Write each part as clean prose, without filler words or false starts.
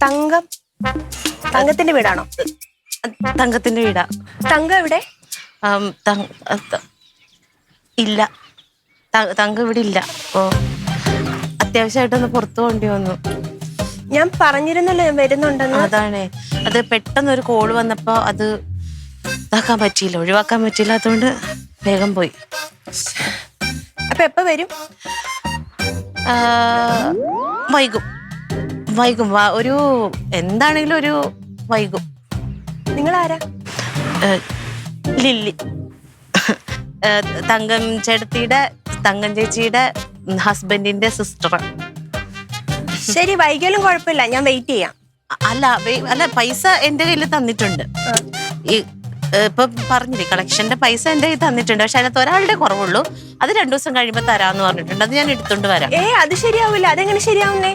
തങ്കം തങ്കത്തിന്റെ വീടാണോ? തങ്കത്തിന്റെ വീടാ. തങ്കം എവിടെ? ഇല്ല, തങ്കം ഇവിടെ ഇല്ല. ഓ, അത്യാവശ്യമായിട്ടൊന്ന് പുറത്തു പോകേണ്ടി വന്നു. ഞാൻ പറഞ്ഞിരുന്നല്ലോ ഞാൻ വരുന്നുണ്ടെന്ന്. അതാണേ, അത് പെട്ടെന്നൊരു കോള് വന്നപ്പോ അത് ഇതാക്കാൻ പറ്റിയില്ല, ഒഴിവാക്കാൻ പറ്റിയില്ല. അതുകൊണ്ട് വേഗം പോയി. അപ്പൊ എപ്പ വരും? വൈകും. ഒരു എന്താണെങ്കിലും ഒരു വൈകും. നിങ്ങൾ ആരാ? ലില്ലി, തങ്കം ചേട്ടത്തിയുടെ, തങ്കം ചേച്ചിയുടെ ഹസ്ബൻഡിന്റെ സിസ്റ്റർ. ശരി, വൈകിയാലും കുഴപ്പമില്ല, ഞാൻ വെയിറ്റ് ചെയ്യാം. അല്ല, പൈസ എന്റെ കയ്യിൽ തന്നിട്ടുണ്ട്. ഇപ്പൊ പറഞ്ഞില്ലേ, കളക്ഷന്റെ പൈസ എന്റെ കയ്യിൽ തന്നിട്ടുണ്ട്. പക്ഷെ അതിനകത്ത് ഒരാളുടെ കുറവുള്ളൂ. അത് 2 ദിവസം കഴിയുമ്പോ തരാന്ന് പറഞ്ഞിട്ടുണ്ട്. അത് ഞാൻ എടുത്തോണ്ട് വരാം. അത് ശരിയാവില്ല. അതെങ്ങനെ ശരിയാവുന്നേ?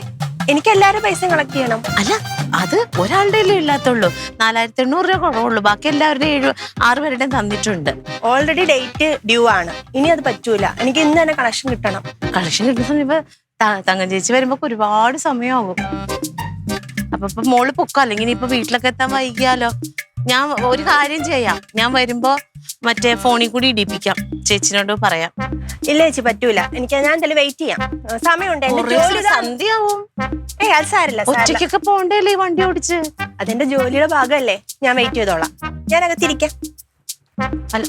എനിക്ക് എല്ലാവരും പൈസ കളക്ട് ചെയ്യണം. അല്ല, അത് ഒരാളുടെ ഇല്ലാത്തുള്ളൂ. 4800 രൂപ കുറവുള്ളൂ. ബാക്കി എല്ലാവരുടെയും 6 പേരുടെയും തന്നിട്ടുണ്ട്. ഓൾറെഡി ഡേറ്റ് ഡ്യൂ ആണ്. ഇനി അത് പറ്റൂല. എനിക്ക് ഇന്ന് തന്നെ കളക്ഷൻ കിട്ടണം. കളക്ഷൻ കിട്ടുന്ന സമയത്ത് തങ്കം ചേച്ചി വരുമ്പോ ഒരുപാട് സമയമാകും. അപ്പൊ മോള് പൊക്കോ, അല്ലെങ്കിൽ ഇനിയിപ്പൊ വീട്ടിലൊക്കെ എത്താൻ വൈകിയാലോ. ഞാൻ ഒരു കാര്യം ചെയ്യാം, ഞാൻ വരുമ്പോ മറ്റേ ഫോണിൽ കൂടി ഇടിപ്പിക്കാം, ചേച്ചിനോട് പറയാം. ഇല്ല ചേച്ചി, പറ്റൂല. എനിക്ക് ഞാൻ എന്തായാലും വെയിറ്റ് ചെയ്യാം. സമയമുണ്ട്. സന്ധ്യയാവും. അത് സാരില്ല. ഒറ്റയ്ക്കൊക്കെ പോണ്ടല്ലേ ഈ വണ്ടി ഓടിച്ച്? അതെന്റെ ജോലിയുടെ ഭാഗമല്ലേ. ഞാൻ വെയിറ്റ് ചെയ്തോളാം. ഞാൻ അകത്തിരിക്കാം. അല്ല,